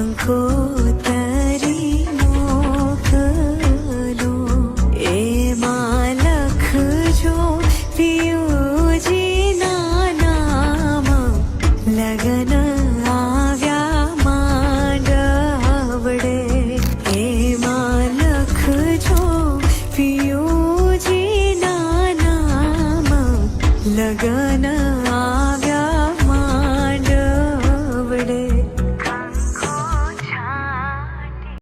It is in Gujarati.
કંકોતરી મોકલો એમાં લખજો પિયુજીના નામ લગન આવ્યા માંડવડે એમાં લખજો પિયુજીના નામ લગન